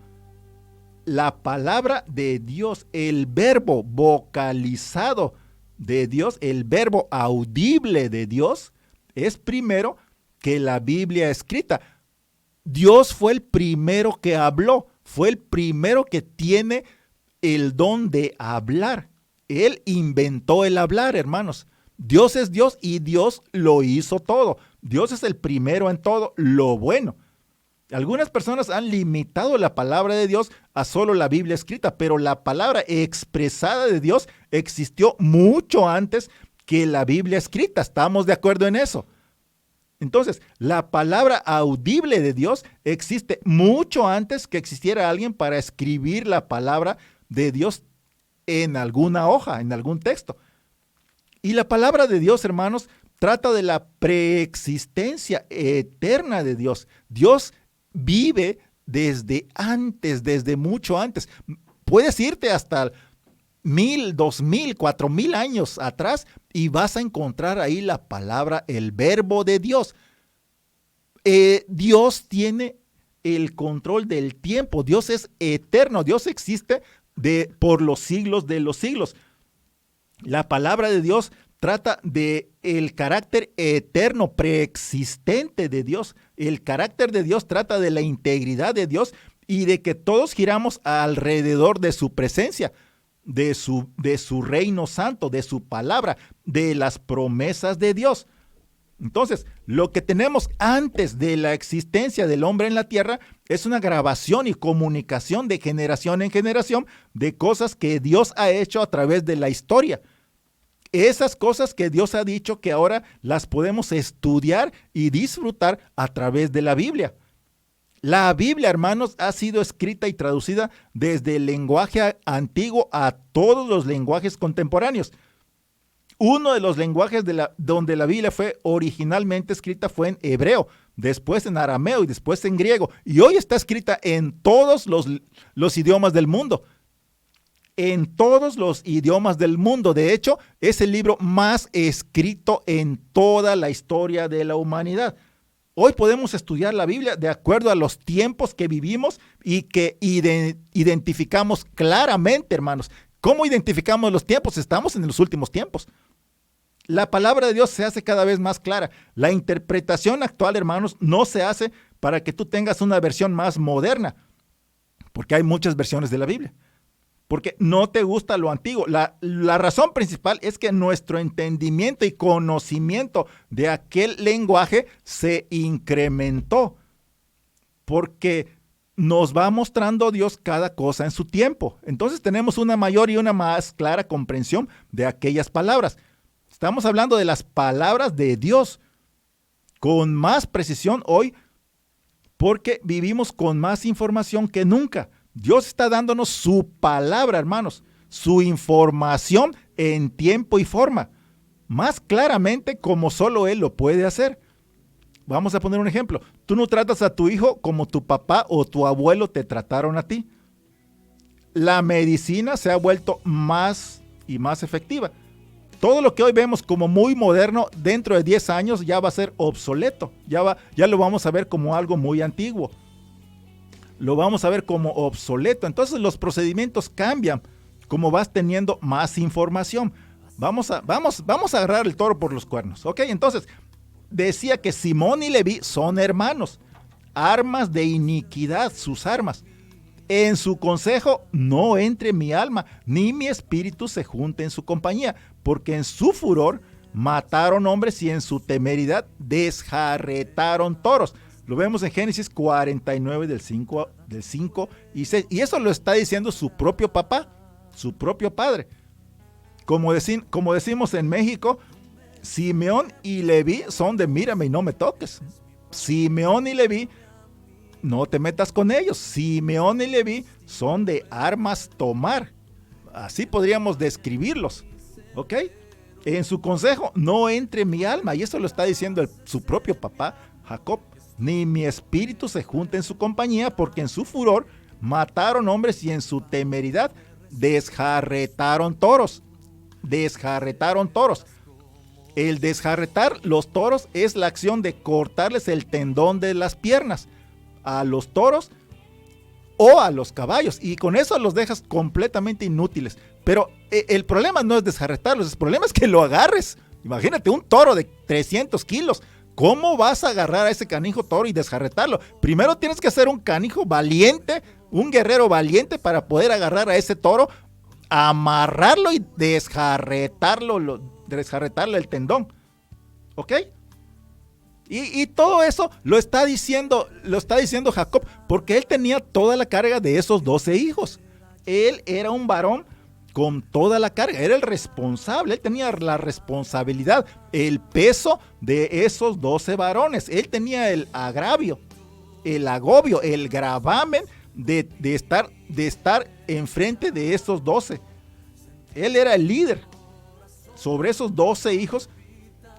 la palabra de Dios, el verbo vocalizado de Dios, el verbo audible de Dios, es primero que la Biblia escrita. Dios fue el primero que habló, fue el primero que tiene el don de hablar. Él inventó el hablar, hermanos. Dios es Dios y Dios lo hizo todo. Dios es el primero en todo lo bueno. Algunas personas han limitado la palabra de Dios a solo la Biblia escrita, pero la palabra expresada de Dios existió mucho antes que la Biblia escrita. ¿Estamos de acuerdo en eso? Entonces, la palabra audible de Dios existe mucho antes que existiera alguien para escribir la palabra de Dios en alguna hoja, en algún texto. Y la palabra de Dios, hermanos, trata de la preexistencia eterna de Dios. Dios vive desde antes, desde mucho antes. Puedes irte hasta 1000, 2000, 4000 años atrás y vas a encontrar ahí la palabra, el verbo de Dios. Dios tiene el control del tiempo. Dios es eterno. Dios existe por los siglos de los siglos. La palabra de Dios trata de el carácter eterno, preexistente de Dios. El carácter de Dios trata de la integridad de Dios y de que todos giramos alrededor de su presencia, de su reino santo, de su palabra, de las promesas de Dios. Entonces, lo que tenemos antes de la existencia del hombre en la tierra es una grabación y comunicación de generación en generación de cosas que Dios ha hecho a través de la historia. Esas cosas que Dios ha dicho que ahora las podemos estudiar y disfrutar a través de la Biblia. La Biblia, hermanos, ha sido escrita y traducida desde el lenguaje antiguo a todos los lenguajes contemporáneos. Uno de los lenguajes donde la Biblia fue originalmente escrita fue en hebreo, después en arameo y después en griego. Y hoy está escrita en todos los idiomas del mundo. En todos los idiomas del mundo. De hecho, es el libro más escrito en toda la historia de la humanidad. Hoy podemos estudiar la Biblia de acuerdo a los tiempos que vivimos y que identificamos claramente, hermanos. ¿Cómo identificamos los tiempos? Estamos en los últimos tiempos. La palabra de Dios se hace cada vez más clara. La interpretación actual, hermanos, no se hace para que tú tengas una versión más moderna, porque hay muchas versiones de la Biblia. Porque no te gusta lo antiguo. La razón principal es que nuestro entendimiento y conocimiento de aquel lenguaje se incrementó. Porque nos va mostrando Dios cada cosa en su tiempo. Entonces tenemos una mayor y una más clara comprensión de aquellas palabras. Estamos hablando de las palabras de Dios con más precisión hoy porque vivimos con más información que nunca. Dios está dándonos su palabra, hermanos, su información en tiempo y forma, más claramente como solo Él lo puede hacer. Vamos a poner un ejemplo. Tú no tratas a tu hijo como tu papá o tu abuelo te trataron a ti. La medicina se ha vuelto más y más efectiva. Todo lo que hoy vemos como muy moderno, dentro de 10 años ya va a ser obsoleto. Ya lo vamos a ver como algo muy antiguo. Lo vamos a ver como obsoleto. Entonces los procedimientos cambian como vas teniendo más información. Vamos a agarrar el toro por los cuernos. ¿Ok? Entonces, decía que Simón y Leví son hermanos. Armas de iniquidad, sus armas. En su consejo no entre mi alma, ni mi espíritu se junte en su compañía, porque en su furor mataron hombres y en su temeridad desjarretaron toros. Lo vemos en Génesis 49 del 5 y 6. Y eso lo está diciendo su propio papá, su propio padre. Como decimos en México, Simeón y Leví son de mírame y no me toques. Simeón y Leví, no te metas con ellos. Simeón y Leví son de armas tomar. Así podríamos describirlos. ¿Ok? En su consejo no entre mi alma. Y eso lo está diciendo su propio papá, Jacob. Ni mi espíritu se junte en su compañía, porque en su furor mataron hombres y en su temeridad desjarretaron toros. Desjarretaron toros. El desjarretar los toros es la acción de cortarles el tendón de las piernas a los toros o a los caballos, y con eso los dejas completamente inútiles. Pero el problema no es desjarretarlos, el problema es que lo agarres. Imagínate un toro de 300 kilos ¿Cómo vas a agarrar a ese canijo toro y desjarretarlo? Primero tienes que ser un canijo valiente, un guerrero valiente para poder agarrar a ese toro, amarrarlo y desjarretarle el tendón. ¿Ok? Y todo eso lo está diciendo Jacob, porque él tenía toda la carga de esos 12 hijos. Él era un varón con toda la carga, era el responsable, él tenía la responsabilidad, el peso de esos 12 varones. Él tenía el agravio, el agobio, el gravamen de estar enfrente de esos 12. Él era el líder sobre esos 12 hijos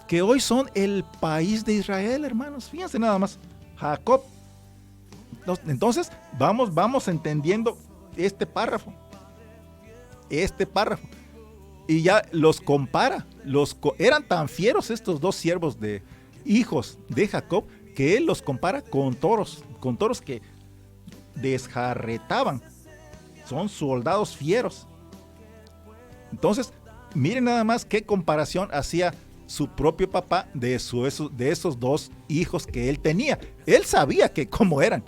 que hoy son el país de Israel, hermanos. Fíjense nada más, Jacob. Entonces, vamos entendiendo este párrafo. Y ya los compara. Eran tan fieros estos dos siervos de hijos de Jacob que él los compara con toros que desjarretaban. Son soldados fieros. Entonces, miren nada más qué comparación hacía su propio papá de esos dos hijos que él tenía. Él sabía cómo eran.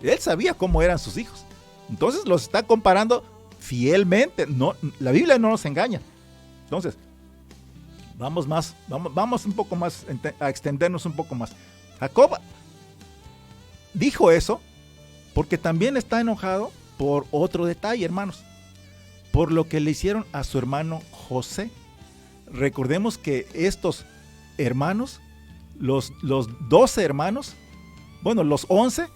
Él sabía cómo eran sus hijos. Entonces los está comparando fielmente. No, la Biblia no nos engaña. Entonces, vamos un poco más a extendernos un poco más. Jacob dijo eso porque también está enojado por otro detalle, hermanos. Por lo que le hicieron a su hermano José. Recordemos que estos hermanos, los 12 hermanos, los 11,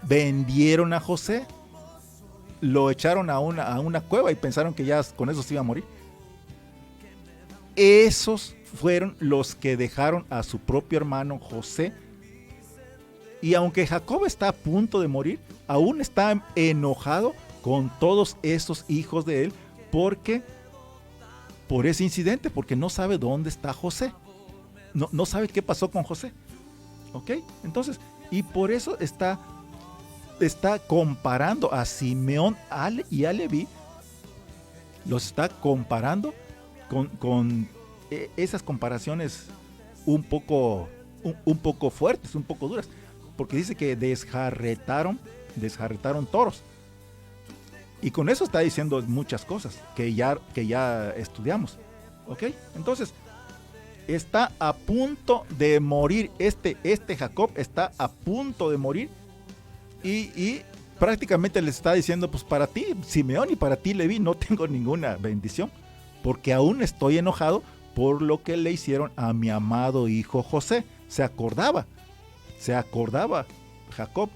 vendieron a José. Lo echaron a una cueva y pensaron que ya con eso se iba a morir. Esos fueron los que dejaron a su propio hermano José. Y aunque Jacob está a punto de morir, aún está enojado con todos esos hijos de él por ese incidente, porque no sabe dónde está José. No sabe qué pasó con José. ¿Ok? Entonces, y por eso está comparando a Simeón y a Leví. Los está comparando con esas comparaciones un poco fuertes, un poco duras, porque dice que desjarretaron toros. Y con eso está diciendo muchas cosas que ya estudiamos. ¿Ok? Entonces, está a punto de morir. Este Jacob está a punto de morir. Y prácticamente les está diciendo, pues para ti, Simeón, y para ti, Leví, no tengo ninguna bendición. Porque aún estoy enojado por lo que le hicieron a mi amado hijo José. Se acordaba Jacob.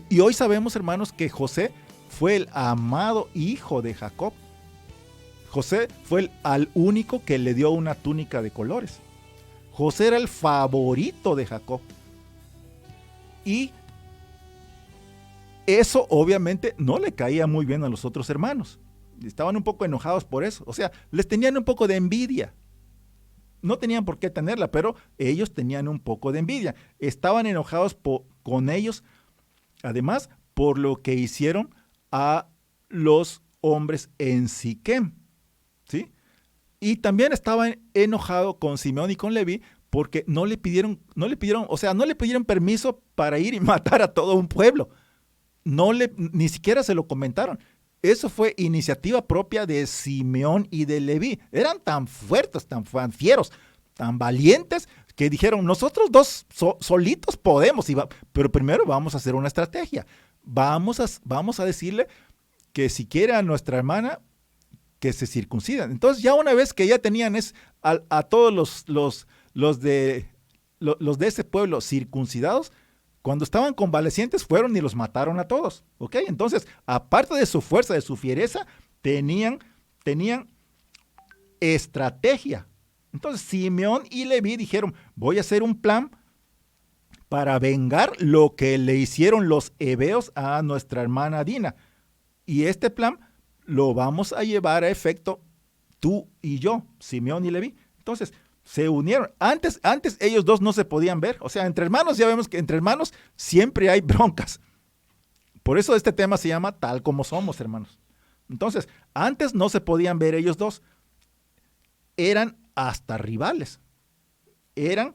Y hoy sabemos, hermanos, que José fue el amado hijo de Jacob. José fue al único que le dio una túnica de colores. José era el favorito de Jacob. Y eso obviamente no le caía muy bien a los otros hermanos. Estaban un poco enojados por eso. O sea, les tenían un poco de envidia. No tenían por qué tenerla, pero ellos tenían un poco de envidia. Estaban enojados con ellos, además, por lo que hicieron a los hombres en Siquem, ¿sí? Y también estaba enojado con Simeón y con Leví porque no le pidieron permiso para ir y matar a todo un pueblo. Ni siquiera se lo comentaron. Eso fue iniciativa propia de Simeón y de Leví. Eran tan fuertes, tan fieros, tan valientes, que dijeron, nosotros dos solitos podemos, pero primero vamos a hacer una estrategia. Vamos a decirle que si quiere a nuestra hermana, que se circuncidan. Entonces ya una vez que ya tenían a todos los de ese pueblo circuncidados, cuando estaban convalecientes fueron y los mataron a todos. ¿Ok? Entonces, aparte de su fuerza, de su fiereza, tenían estrategia. Entonces Simeón y Leví dijeron, voy a hacer un plan para vengar lo que le hicieron los heveos a nuestra hermana Dina. Y este plan lo vamos a llevar a efecto tú y yo, Simeón y Leví. Entonces, se unieron. Antes ellos dos no se podían ver. O sea, entre hermanos, ya vemos que entre hermanos siempre hay broncas. Por eso este tema se llama Tal como somos, hermanos. Entonces, antes no se podían ver ellos dos. Eran hasta rivales. Eran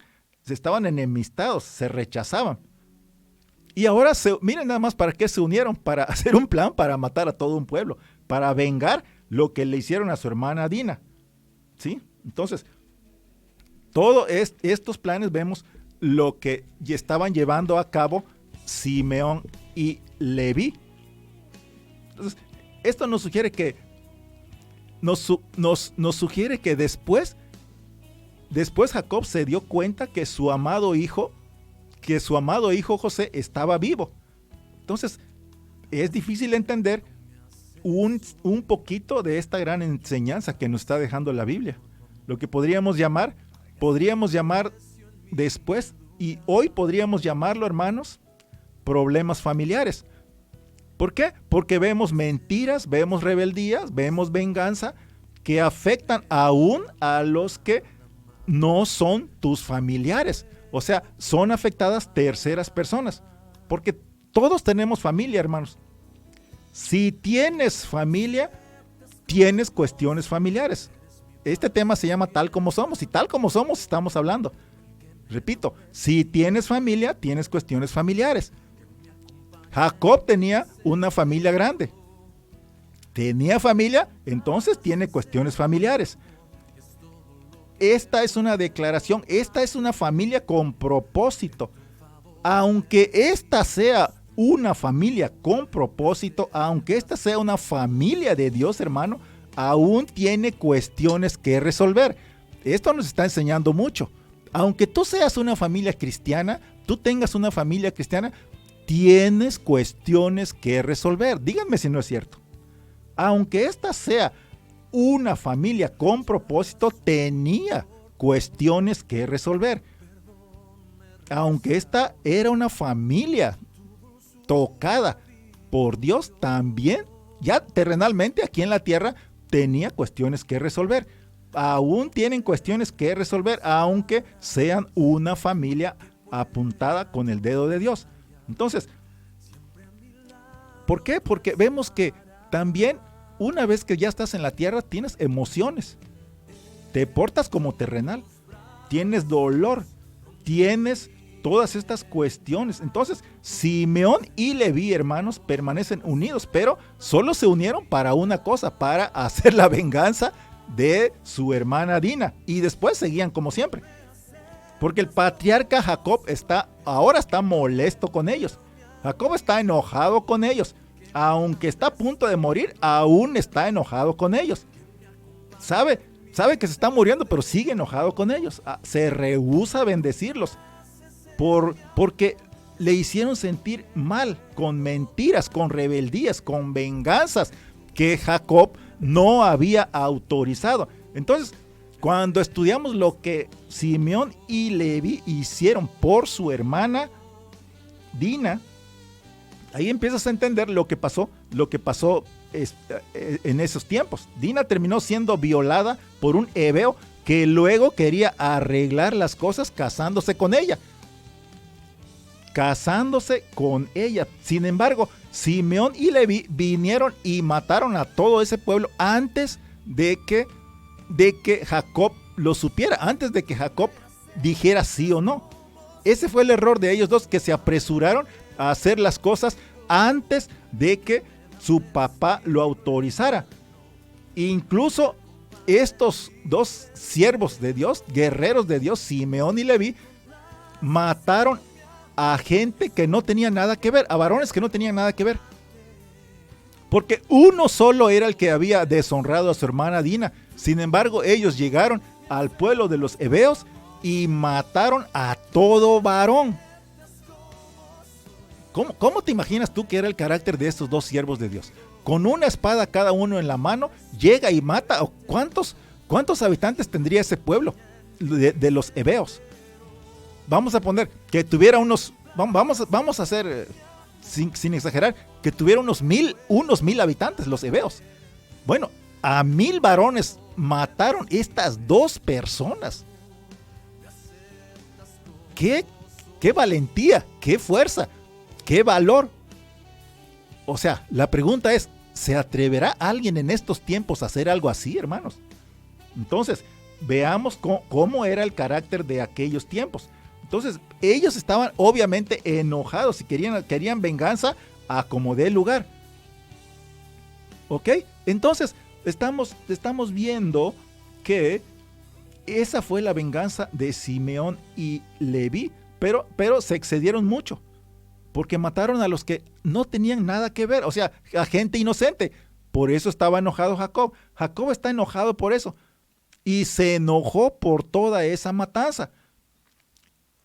estaban enemistados, se rechazaban. Y ahora, miren nada más para qué se unieron, para hacer un plan para matar a todo un pueblo, para vengar lo que le hicieron a su hermana Dina. ¿Sí? Entonces, todos estos planes vemos lo que estaban llevando a cabo Simeón y Leví. Entonces, esto nos sugiere que nos sugiere que después Jacob se dio cuenta que su amado hijo José estaba vivo. Entonces, es difícil entender un poquito de esta gran enseñanza que nos está dejando la Biblia. Lo que podríamos llamar después, y hoy podríamos llamarlo, hermanos, problemas familiares. ¿Por qué? Porque vemos mentiras, vemos rebeldías, vemos venganza que afectan aún a los que no son tus familiares. O sea, son afectadas terceras personas. Porque todos tenemos familia, hermanos. Si tienes familia, tienes cuestiones familiares. Este tema se llama Tal como somos, y tal como somos estamos hablando. Repito, si tienes familia, tienes cuestiones familiares. Jacob tenía una familia grande. Tenía familia, entonces tiene cuestiones familiares. Esta es una declaración, esta es una familia con propósito. Aunque esta sea una familia con propósito, aunque esta sea una familia de Dios, hermano, aún tiene cuestiones que resolver. Esto nos está enseñando mucho. Aunque tú seas una familia cristiana, tú tengas una familia cristiana, tienes cuestiones que resolver. Díganme si no es cierto. Aunque esta sea una familia con propósito, tenía cuestiones que resolver. Aunque esta era una familia tocada por Dios, también, ya terrenalmente aquí en la tierra, tenía cuestiones que resolver. Aún tienen cuestiones que resolver, aunque sean una familia apuntada con el dedo de Dios. Entonces, ¿por qué? Porque vemos que también una vez que ya estás en la tierra tienes emociones, te portas como terrenal, tienes dolor, tienes todas estas cuestiones. Entonces, Simeón y Leví, hermanos, permanecen unidos, pero solo se unieron para una cosa, para hacer la venganza de su hermana Dina, y después seguían como siempre. Porque el patriarca Jacob ahora está molesto con ellos. Jacob está enojado con ellos. Aunque está a punto de morir, aún está enojado con ellos. Sabe que se está muriendo, pero sigue enojado con ellos. Se rehúsa a bendecirlos. Porque le hicieron sentir mal con mentiras, con rebeldías, con venganzas que Jacob no había autorizado. Entonces, cuando estudiamos lo que Simeón y Leví hicieron por su hermana Dina, ahí empiezas a entender lo que pasó en esos tiempos. Dina terminó siendo violada por un heveo que luego quería arreglar las cosas casándose con ella. Sin embargo, Simeón y Leví vinieron y mataron a todo ese pueblo antes de que Jacob lo supiera, antes de que Jacob dijera sí o no. Ese fue el error de ellos dos, que se apresuraron a hacer las cosas antes de que su papá lo autorizara. Incluso estos dos siervos de Dios, guerreros de Dios, Simeón y Leví, mataron a gente que no tenía nada que ver, a varones que no tenían nada que ver. Porque uno solo era el que había deshonrado a su hermana Dina. Sin embargo, ellos llegaron al pueblo de los heveos y mataron a todo varón. ¿Cómo te imaginas tú que era el carácter de estos dos siervos de Dios? Con una espada cada uno en la mano, llega y mata. ¿Cuántos habitantes tendría ese pueblo de los heveos? Vamos a poner que tuviera vamos a hacer, sin exagerar, que tuviera unos mil habitantes los heveos. Bueno, a 1000 varones mataron estas dos personas. ¡Qué valentía! ¡Qué fuerza! ¡Qué valor! O sea, la pregunta es, ¿se atreverá alguien en estos tiempos a hacer algo así, hermanos? Entonces, veamos cómo era el carácter de aquellos tiempos. Entonces, ellos estaban obviamente enojados y querían venganza a como dé lugar. ¿Ok? Entonces, estamos viendo que esa fue la venganza de Simeón y Leví, pero se excedieron mucho, porque mataron a los que no tenían nada que ver, o sea, a gente inocente. Por eso estaba enojado Jacob. Jacob está enojado por eso. Y se enojó por toda esa matanza.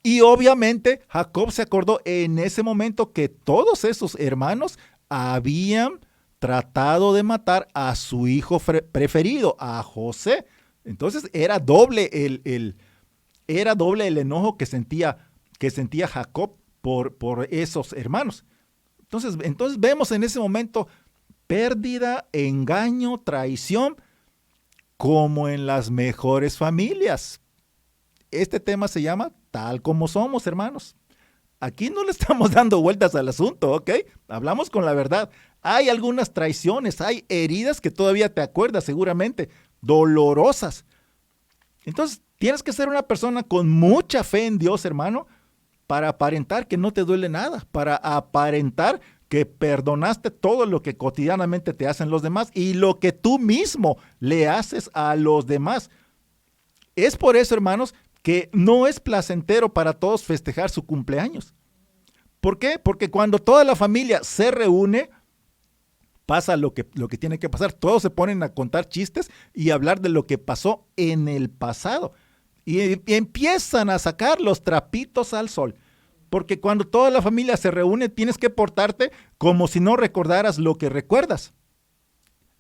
Y obviamente Jacob se acordó en ese momento que todos esos hermanos habían tratado de matar a su hijo preferido, a José. Entonces era doble el enojo que sentía Jacob por esos hermanos. Entonces vemos en ese momento pérdida, engaño, traición, como en las mejores familias. Este tema se llama Tal como somos, hermanos. Aquí no le estamos dando vueltas al asunto, ¿ok? Hablamos con la verdad. Hay algunas traiciones, hay heridas que todavía te acuerdas seguramente, dolorosas. Entonces, tienes que ser una persona con mucha fe en Dios, hermano, para aparentar que no te duele nada, para aparentar que perdonaste todo lo que cotidianamente te hacen los demás y lo que tú mismo le haces a los demás. Es por eso, hermanos, que no es placentero para todos festejar su cumpleaños. ¿Por qué? Porque cuando toda la familia se reúne, pasa lo que tiene que pasar. Todos se ponen a contar chistes y hablar de lo que pasó en el pasado. Y empiezan a sacar los trapitos al sol. Porque cuando toda la familia se reúne, tienes que portarte como si no recordaras lo que recuerdas.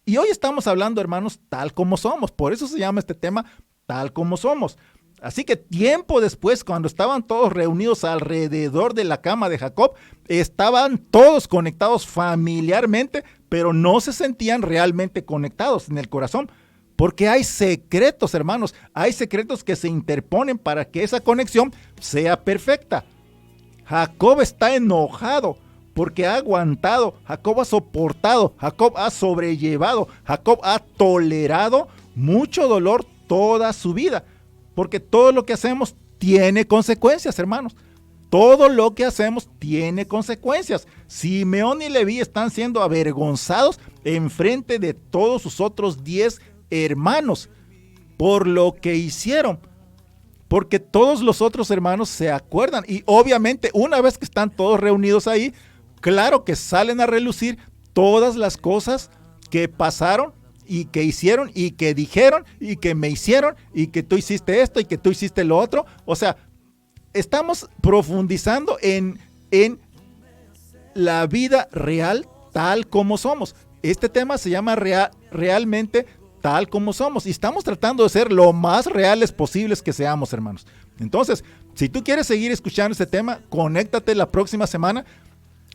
Y hoy estamos hablando, hermanos, tal como somos. Por eso se llama este tema Tal como somos. Así que tiempo después, cuando estaban todos reunidos alrededor de la cama de Jacob, estaban todos conectados familiarmente, pero no se sentían realmente conectados en el corazón. Porque hay secretos, hermanos, hay secretos que se interponen para que esa conexión sea perfecta. Jacob está enojado porque ha aguantado, Jacob ha soportado, Jacob ha sobrellevado, Jacob ha tolerado mucho dolor toda su vida. Porque todo lo que hacemos tiene consecuencias, hermanos. Todo lo que hacemos tiene consecuencias. Simeón y Leví están siendo avergonzados en frente de todos sus otros 10 hermanos por lo que hicieron. Porque todos los otros hermanos se acuerdan. Y obviamente una vez que están todos reunidos ahí, claro que salen a relucir todas las cosas que pasaron y que hicieron y que dijeron y que me hicieron y que tú hiciste esto y que tú hiciste lo otro. O sea, estamos profundizando en la vida real tal como somos. Este tema se llama realmente tal como somos y estamos tratando de ser lo más reales posibles que seamos, hermanos. Entonces, si tú quieres seguir escuchando este tema, conéctate la próxima semana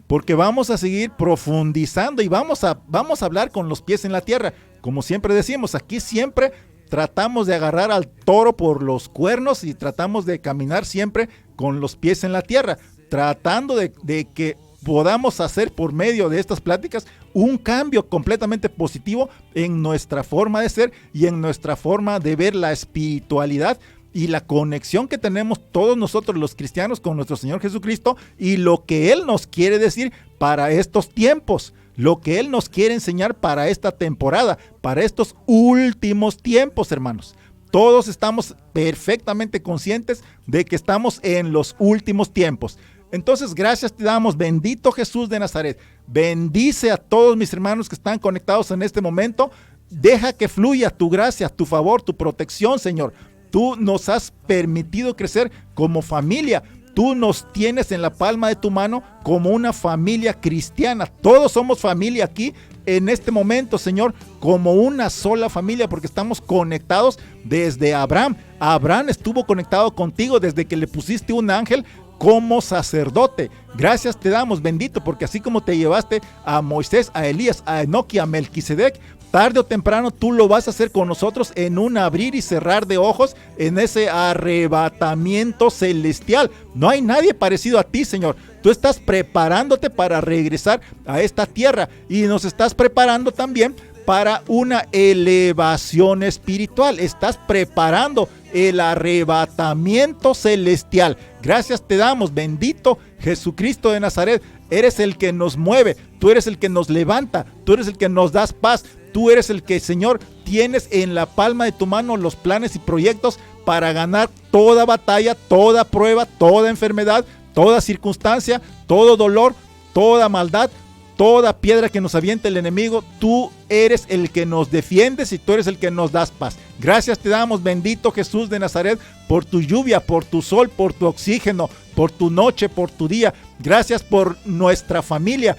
porque vamos a seguir profundizando y vamos a hablar con los pies en la tierra. Como siempre decimos, aquí siempre tratamos de agarrar al toro por los cuernos y tratamos de caminar siempre con los pies en la tierra, tratando de que podamos hacer por medio de estas pláticas un cambio completamente positivo en nuestra forma de ser y en nuestra forma de ver la espiritualidad y la conexión que tenemos todos nosotros los cristianos con nuestro Señor Jesucristo y lo que Él nos quiere decir para estos tiempos, lo que Él nos quiere enseñar para esta temporada, para estos últimos tiempos, hermanos. Todos estamos perfectamente conscientes de que estamos en los últimos tiempos. Entonces, gracias te damos, bendito Jesús de Nazaret. Bendice a todos mis hermanos que están conectados en este momento. Deja que fluya tu gracia, tu favor, tu protección, Señor. Tú nos has permitido crecer como familia. Tú nos tienes en la palma de tu mano como una familia cristiana. Todos somos familia aquí en este momento, Señor, como una sola familia, porque estamos conectados desde Abraham. Abraham estuvo conectado contigo desde que le pusiste un ángel como sacerdote. Gracias te damos, bendito, porque así como te llevaste a Moisés, a Elías, a Enoc y a Melquisedec, tarde o temprano tú lo vas a hacer con nosotros en un abrir y cerrar de ojos, en ese arrebatamiento celestial. No hay nadie parecido a ti, Señor. Tú estás preparándote para regresar a esta tierra y nos estás preparando también para una elevación espiritual. Estás preparando el arrebatamiento celestial. Gracias te damos, bendito Jesucristo de Nazaret. Eres el que nos mueve, tú eres el que nos levanta, tú eres el que nos das paz, tú eres el que, Señor, tienes en la palma de tu mano los planes y proyectos para ganar toda batalla, toda prueba, toda enfermedad, toda circunstancia, todo dolor, toda maldad, toda piedra que nos avienta el enemigo. Tú eres el que nos defiendes y tú eres el que nos das paz. Gracias te damos, bendito Jesús de Nazaret, por tu lluvia, por tu sol, por tu oxígeno, por tu noche, por tu día. Gracias por nuestra familia,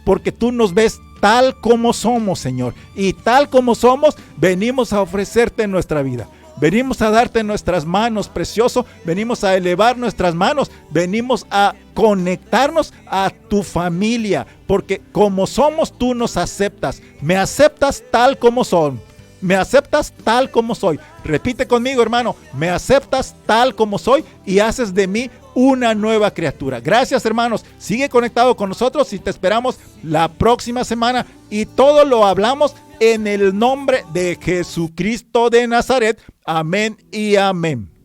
porque tú nos ves tal como somos, Señor. Y tal como somos, venimos a ofrecerte nuestra vida. Venimos a darte nuestras manos, precioso. Venimos a elevar nuestras manos. Venimos a conectarnos a tu familia. Porque como somos, tú nos aceptas. Me aceptas tal como son. Me aceptas tal como soy. Repite conmigo, hermano. Me aceptas tal como soy y haces de mí una nueva criatura. Gracias, hermanos. Sigue conectado con nosotros y te esperamos la próxima semana. Y todo lo hablamos en el nombre de Jesucristo de Nazaret. Amén y amén.